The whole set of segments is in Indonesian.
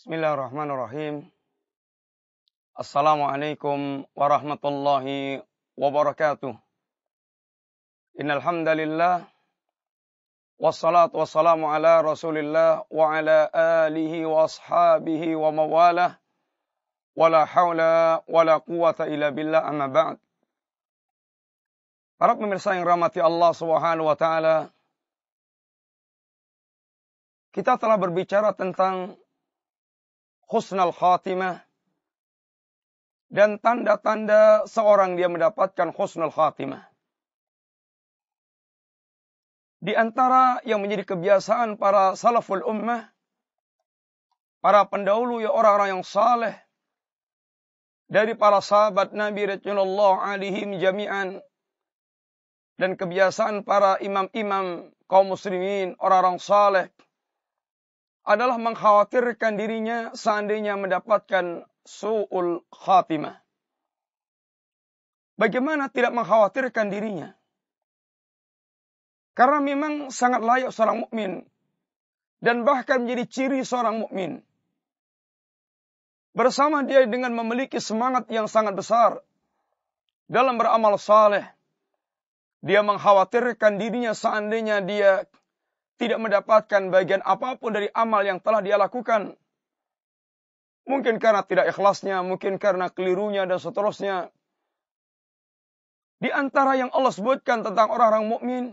Bismillahirrahmanirrahim. Assalamualaikum warahmatullahi wabarakatuh. Innal hamdalillah wassalatu wassalamu ala Rasulillah wa ala alihi wa ashabihi wa mawalah. Wala haula wala quwata illa billah, amma ba'd. Para pemirsa yang rahmati Allah Subhanahu wa taala, kita telah berbicara tentang husnul khatimah dan tanda-tanda seorang dia mendapatkan husnul khatimah. Di antara yang menjadi kebiasaan para salaful ummah, para pendahulu ya orang-orang yang saleh dari para sahabat Nabi Rasulullah alaihim jami'an, dan kebiasaan para imam-imam kaum muslimin, orang-orang saleh, adalah mengkhawatirkan dirinya seandainya mendapatkan su'ul khatimah. Bagaimana tidak mengkhawatirkan dirinya? Karena memang sangat layak seorang mukmin dan bahkan menjadi ciri seorang mukmin. Bersama dia dengan memiliki semangat yang sangat besar dalam beramal saleh, dia mengkhawatirkan dirinya seandainya dia tidak mendapatkan bagian apapun dari amal yang telah dia lakukan. Mungkin karena tidak ikhlasnya, mungkin karena kelirunya dan seterusnya. Di antara yang Allah sebutkan tentang orang-orang mukmin,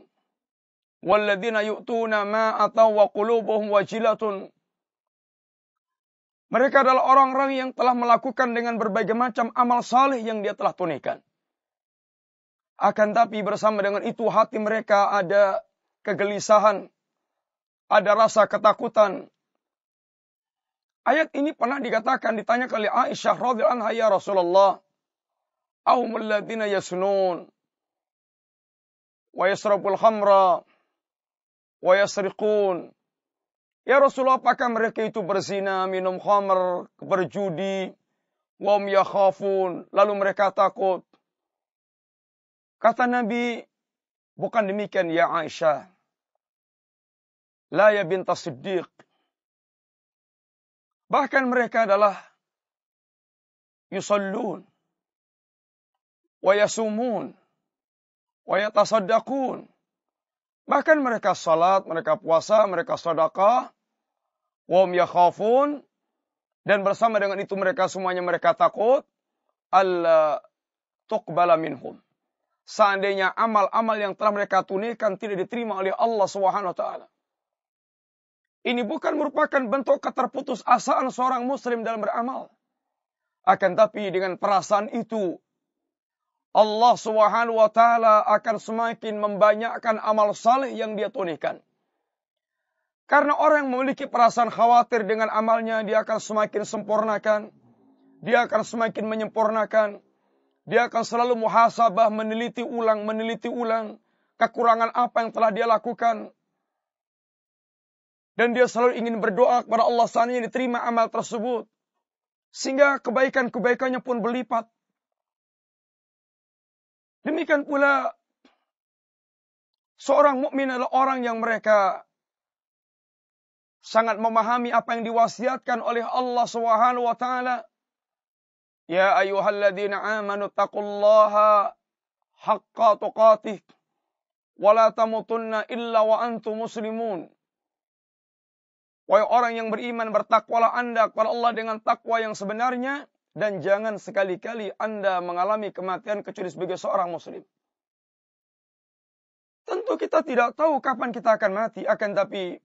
walladzina yu'tuna ma ataw wa qulubuhum wajilatun. Mereka adalah orang-orang yang telah melakukan dengan berbagai macam amal saleh yang dia telah tunaikan. Akan tapi bersama dengan itu hati mereka ada kegelisahan, ada rasa ketakutan. Ayat ini pernah dikatakan, ditanya oleh Aisyah radhiyallahu anha, ya Rasulullah, ahumul ladzina yasnun wa yasrabul khamra wa yasriqun. Ya Rasulullah, apakah mereka itu berzina, minum khamr, berjudi, wa hum yakhafun, lalu mereka takut? Kata Nabi, bukan demikian ya Aisyah. La ya binta Siddiq. Bahkan mereka adalah yusallun, wa yasumun, wa yatasaddaqun. Bahkan mereka salat, mereka puasa, mereka sedekah, wa hum yakhafun, dan bersama dengan itu mereka semuanya mereka takut alla tuqbala minhum. Seandainya amal-amal yang telah mereka tunaikan tidak diterima oleh Allah Subhanahu wa taala. Ini bukan merupakan bentuk keterputusasaan seorang muslim dalam beramal. Akan tapi dengan perasaan itu, Allah Subhanahu wa taala akan semakin membanyakkan amal saleh yang dia tunaikan. Karena orang yang memiliki perasaan khawatir dengan amalnya, dia akan semakin sempurnakan, dia akan semakin menyempurnakan, dia akan selalu muhasabah, meneliti ulang kekurangan apa yang telah dia lakukan. Dan dia selalu ingin berdoa kepada Allah seandainya diterima amal tersebut. Sehingga kebaikan-kebaikannya pun berlipat. Demikian pula seorang mukmin adalah orang yang mereka sangat memahami apa yang diwasiatkan oleh Allah Subhanahu wa taala. Ya ayyuhalladzina amanu taqullaha haqqa tuqatih wa la tamutunna illa wa antum muslimun. Wahai orang yang beriman, bertakwalah Anda kepada Allah dengan takwa yang sebenarnya, dan jangan sekali-kali Anda mengalami kematian kecuali sebagai seorang muslim. Tentu kita tidak tahu kapan kita akan mati, akan tapi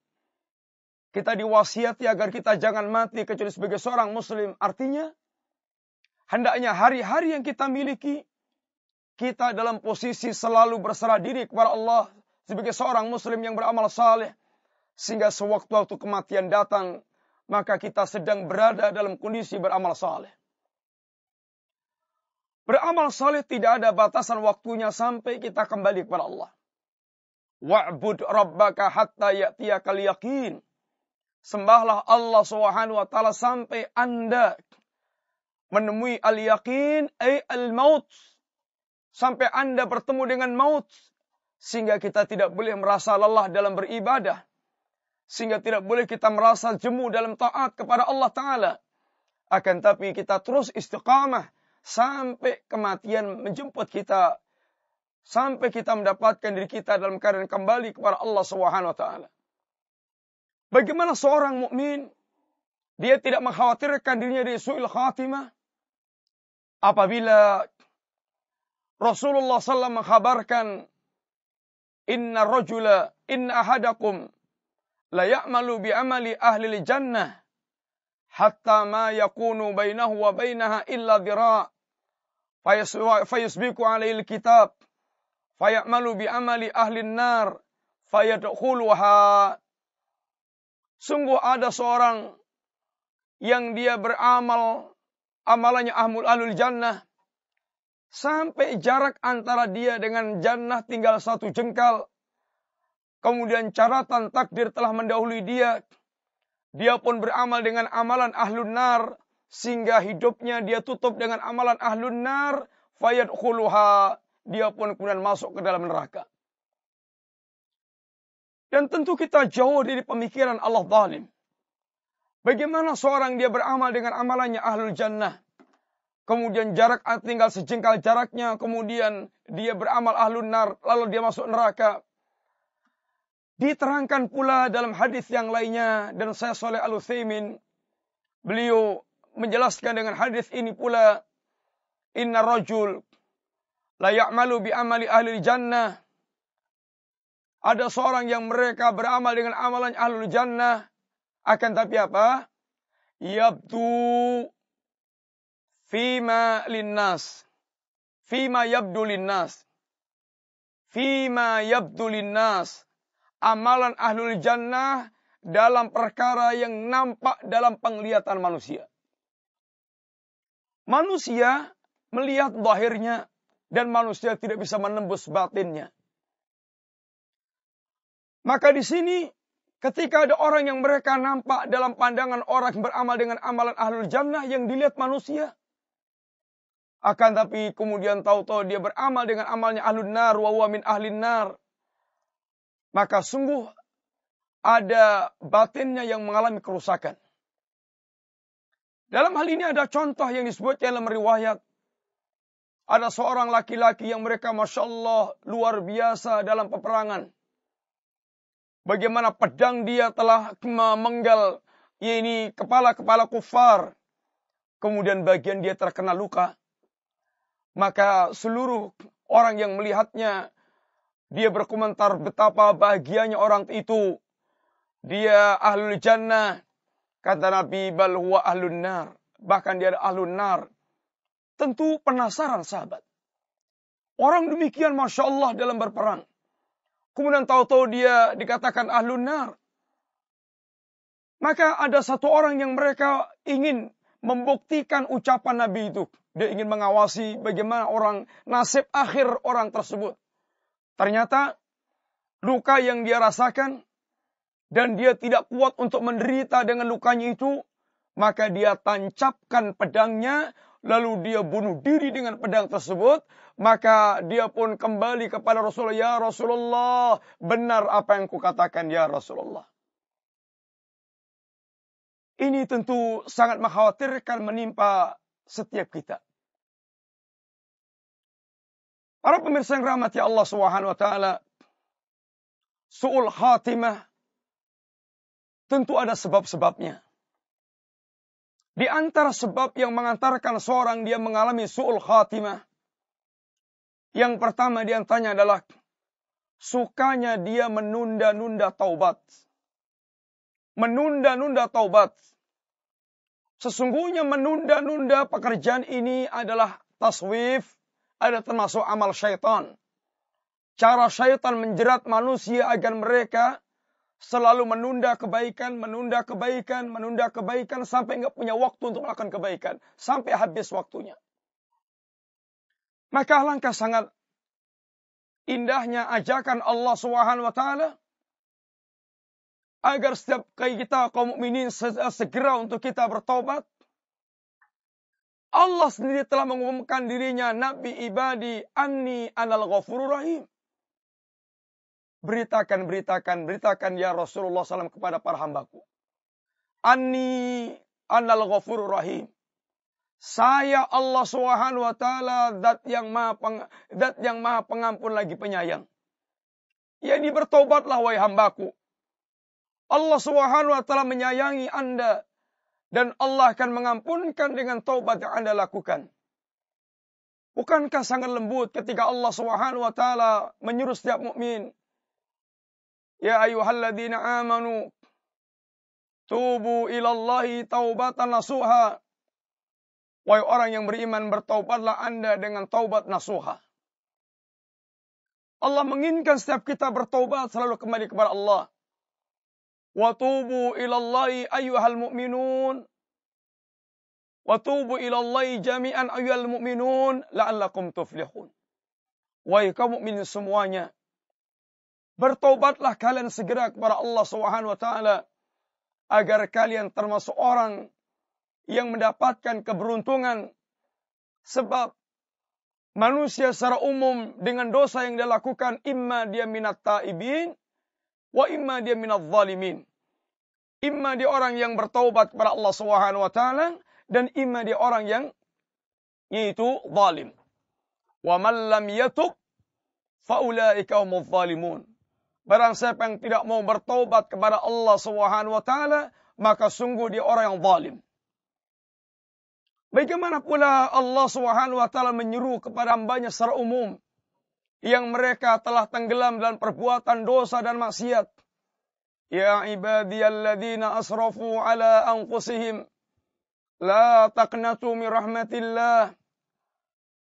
kita diwasiati agar kita jangan mati kecuali sebagai seorang muslim. Artinya, hendaknya hari-hari yang kita miliki, kita dalam posisi selalu berserah diri kepada Allah sebagai seorang muslim yang beramal saleh. Sehingga sewaktu-waktu kematian datang, maka kita sedang berada dalam kondisi beramal saleh. Beramal saleh tidak ada batasan waktunya sampai kita kembali kepada Allah. Wa'bud rabbaka hatta ya'tiyakal yaqin. Sembahlah Allah Subhanahu wa taala sampai Anda menemui al-yaqin, ay al-maut. Sampai Anda bertemu dengan maut. Sehingga kita tidak boleh merasa lelah dalam beribadah. Sehingga tidak boleh kita merasa jemu dalam taat kepada Allah Ta'ala. Akan tapi kita terus istiqamah sampai kematian menjemput kita. Sampai kita mendapatkan diri kita dalam keadaan kembali kepada Allah Subhanahu wa Ta'ala. Bagaimana seorang mukmin dia tidak mengkhawatirkan dirinya dari su'il khatimah apabila Rasulullah SAW mengkhabarkan inna ahadakum la ya'malu bi amali ahli jannah hatta ma yakunu bainahu wa bainaha illa dhira' fayasbiqu alaihi alkitab fayamalu bi amali ahli nar fayadkhuluha. Sungguh ada seorang yang dia beramal amalannya ahlul jannah sampai jarak antara dia dengan jannah tinggal 1 jengkal. Kemudian catatan takdir telah mendahului dia. Dia pun beramal dengan amalan ahlun nar sehingga hidupnya dia tutup dengan amalan ahlun nar fayadkhuluha. Dia pun kemudian masuk ke dalam neraka. Dan tentu kita jauh dari pemikiran Allah zalim. Bagaimana seorang dia beramal dengan amalannya ahlul jannah. Kemudian jarak tinggal sejengkal jaraknya. Kemudian dia beramal ahlun nar. Lalu dia masuk neraka. Diterangkan pula dalam hadis yang lainnya. Dan saya Shalih Al-Utsaimin. Beliau menjelaskan dengan hadis ini pula. Inna rajul la ya'malu bi amali ahli jannah. Ada seorang yang mereka beramal dengan amalan ahlul jannah. Akan tapi apa? Yabdu fima linnas. Fima yabdu linnas. Fima yabdu linnas. Amalan ahlul jannah dalam perkara yang nampak dalam penglihatan manusia. Manusia melihat zahirnya dan manusia tidak bisa menembus batinnya. Maka di sini ketika ada orang yang mereka nampak dalam pandangan orang yang beramal dengan amalan ahlul jannah yang dilihat manusia. Akan tapi kemudian tahu-tahu dia beramal dengan amalnya ahlun nar wa huwa min ahlin nar. Maka sungguh ada batinnya yang mengalami kerusakan. Dalam hal ini ada contoh yang disebutkan dalam riwayat. Ada seorang laki-laki yang mereka Masya Allah luar biasa dalam peperangan. Bagaimana pedang dia telah memenggal ini kepala-kepala kufar. Kemudian bagian dia terkena luka. Maka seluruh orang yang melihatnya, dia berkomentar betapa bahagianya orang itu. Dia ahlul jannah. Kata Nabi, bal huwa ahlun nar. Bahkan dia ada ahlun nar. Tentu penasaran sahabat. Orang demikian Masya Allah dalam berperang. Kemudian tahu-tahu dia dikatakan ahlun nar. Maka ada satu orang yang mereka ingin membuktikan ucapan Nabi itu. Dia ingin mengawasi bagaimana nasib akhir orang tersebut. Ternyata luka yang dia rasakan dan dia tidak kuat untuk menderita dengan lukanya itu, maka dia tancapkan pedangnya, lalu dia bunuh diri dengan pedang tersebut. Maka dia pun kembali kepada Rasulullah. Ya Rasulullah, benar apa yang kukatakan ya Rasulullah. Ini tentu sangat mengkhawatirkan menimpa setiap kita. Para pemirsa yang rahmati Allah Subhanahu wa taala, su'ul khatimah tentu ada sebab-sebabnya. Di antara sebab yang mengantarkan seorang dia mengalami su'ul khatimah, yang pertama di antaranya adalah sukanya dia menunda-nunda taubat. Menunda-nunda taubat. Sesungguhnya menunda-nunda pekerjaan ini adalah taswif, ada termasuk amal syaitan. Cara syaitan menjerat manusia agar mereka selalu menunda kebaikan, sampai nggak punya waktu untuk melakukan kebaikan. Sampai habis waktunya. Maka alangkah sangat indahnya ajakan Allah Subhanahu wa taala agar setiap kali kita kaum mukminin segera untuk kita bertobat. Allah sendiri telah mengumumkan dirinya, Nabi ibadi anni anal ghafurur rahim. Beritakan ya Rasulullah SAW kepada para hambaku. Annal ghafurur rahim. Saya Allah Subhanahu wa taala zat yang maha pengampun lagi penyayang. Yani bertobatlah wahai hambaku. Allah Subhanahu wa taala menyayangi Anda dan Allah akan mengampunkan dengan taubat yang Anda lakukan. Bukankah sangat lembut ketika Allah Subhanahu wa taala menyuruh setiap mukmin, ya ayyuhalladzina amanu tubu ilallahi taubatan nasuha. Wahai orang yang beriman, bertaubatlah Anda dengan taubat nasuha. Allah menginginkan setiap kita bertaubat, selalu kembali kepada Allah. Wa tubu ilallahi ayyuhal mu'minun. Wa tubu ilallahi jami'an ayyuhal mu'minun la'allakum tuflihun. Wahai kaum mukminin semuanya, bertaubatlah kalian segera kepada Allah Subhanahu wa taala agar kalian termasuk orang yang mendapatkan keberuntungan. Sebab manusia secara umum dengan dosa yang dia lakukan, imma dia minat taibin wa imma dia minat zalimin. Imma dia orang yang bertaubat kepada Allah Subhanahu wa taala dan imma dia orang yang yaitu zalim. Wa man lam yatub fa ulaika humuz zalimun. Barang siapa yang tidak mau bertaubat kepada Allah Subhanahu wa taala, maka sungguh dia orang yang zalim. Bagaimana pula Allah Subhanahu wa taala menyeru kepada hambanya secara umum yang mereka telah tenggelam dalam perbuatan dosa dan maksiat. Ya ibadiyalladzina asrafu ala anfusihim la taqnatu min rahmatillah.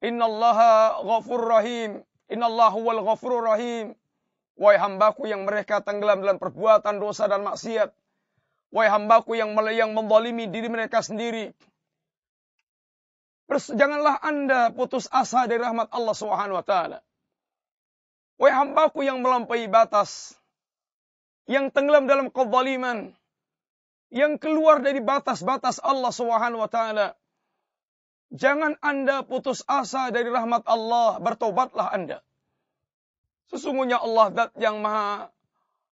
Innallaha ghafurur rahim. Innallaha huwal ghafurur rahim. Wahai hambaku yang mereka tenggelam dalam perbuatan dosa dan maksiat. Wahai hambaku yang menzalimi diri mereka sendiri. Janganlah Anda putus asa dari rahmat Allah Subhanahu wa taala. Wahai hambaku yang melampaui batas, yang tenggelam dalam kezaliman, yang keluar dari batas-batas Allah Subhanahu wa taala. Jangan Anda putus asa dari rahmat Allah, bertobatlah Anda. Sesungguhnya Allah zat yang maha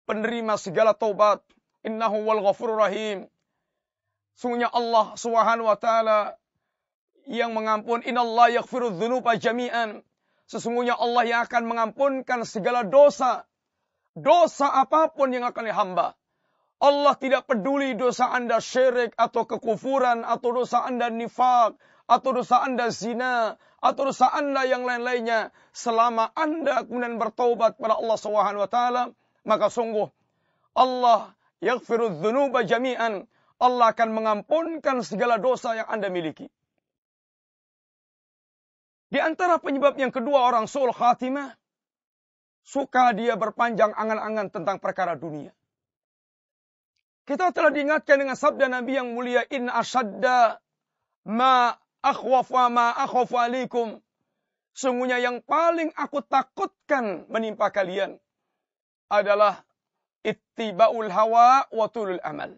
penerima segala taubat. Innahu wal ghafurur rahim. Sesungguhnya Allah Subhanahu wa taala yang mengampun. Innallaha yaghfirudz dzunuba jami'an. Sesungguhnya Allah yang akan mengampunkan segala dosa. Dosa apapun yang akan dihamba. Allah tidak peduli dosa Anda syirik atau kekufuran atau dosa Anda nifaq atau dosa Anda zina atau dosa Anda yang lain-lainnya. Selama Anda kemudian bertaubat kepada Allah Subhanahu wa taala, maka sungguh Allah yaghfirudz dzunuba jami'an. Allah akan mengampunkan segala dosa yang Anda miliki. Di antara penyebab yang kedua orang su'ul khatimah, suka dia berpanjang angan-angan tentang perkara dunia. Kita telah diingatkan dengan sabda Nabi yang mulia, in asyadda ma akhwafu alaikum. Sungguhnya yang paling aku takutkan menimpa kalian adalah ittiba'ul hawa wa tulul amal.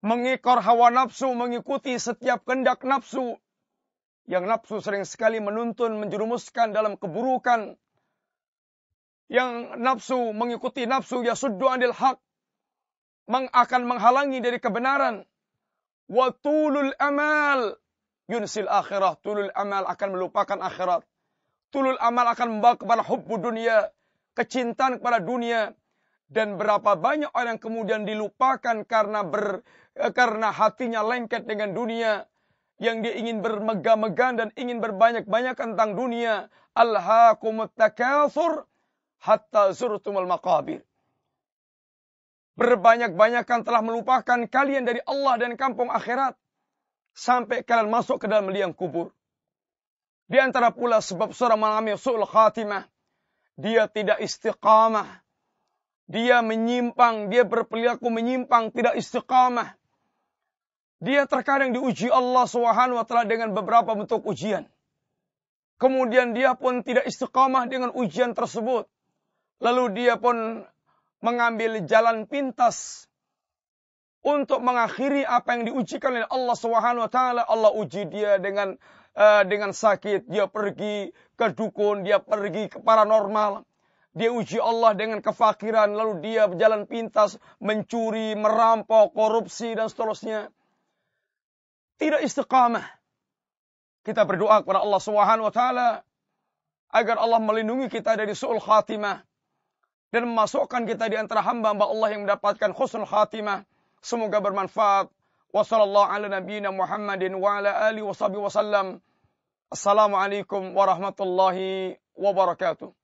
Mengikor hawa nafsu, mengikuti setiap kehendak nafsu. Yang nafsu sering sekali menuntun, menjerumuskan dalam keburukan. Yang nafsu mengikuti nafsu, yasuddu anil haq. Akan menghalangi dari kebenaran. Wa tulul amal yunsil akhirah. Tulul amal akan melupakan akhirat. Tulul amal akan membawa kepada hubbu dunia. Kecintaan kepada dunia. Dan berapa banyak orang yang kemudian dilupakan karena hatinya lengket dengan dunia. Yang dia ingin bermegah-megah dan ingin berbanyak-banyak tentang dunia. Alhaakumut takatsur hatta zurtumul maqabir. Berbanyak-banyakan telah melupakan kalian dari Allah dan kampung akhirat. Sampai kalian masuk ke dalam liang kubur. Di antara pula sebab seorang mengalami su'ul khatimah. Dia tidak istiqamah. Dia menyimpang. Dia berperilaku menyimpang. Tidak istiqamah. Dia terkadang diuji Allah Subhanahu wa taala dengan beberapa bentuk ujian. Kemudian dia pun tidak istiqamah dengan ujian tersebut. Lalu dia pun mengambil jalan pintas untuk mengakhiri apa yang diujikan oleh Allah Subhanahu wa taala. Allah uji dia dengan sakit, dia pergi ke dukun, dia pergi ke paranormal. Dia uji Allah dengan kefakiran, lalu dia berjalan pintas, mencuri, merampok, korupsi, dan seterusnya. Tidak istiqamah. Kita berdoa kepada Allah Subhanahu wa taala agar Allah melindungi kita dari su'ul khatimah dan memasukkan kita di antara hamba-hamba Allah yang mendapatkan husnul khatimah. Semoga bermanfaat. Wassallallahu ala nabiyyina Muhammadin wa ala alihi washabihi wasallam. Assalamualaikum warahmatullahi wabarakatuh.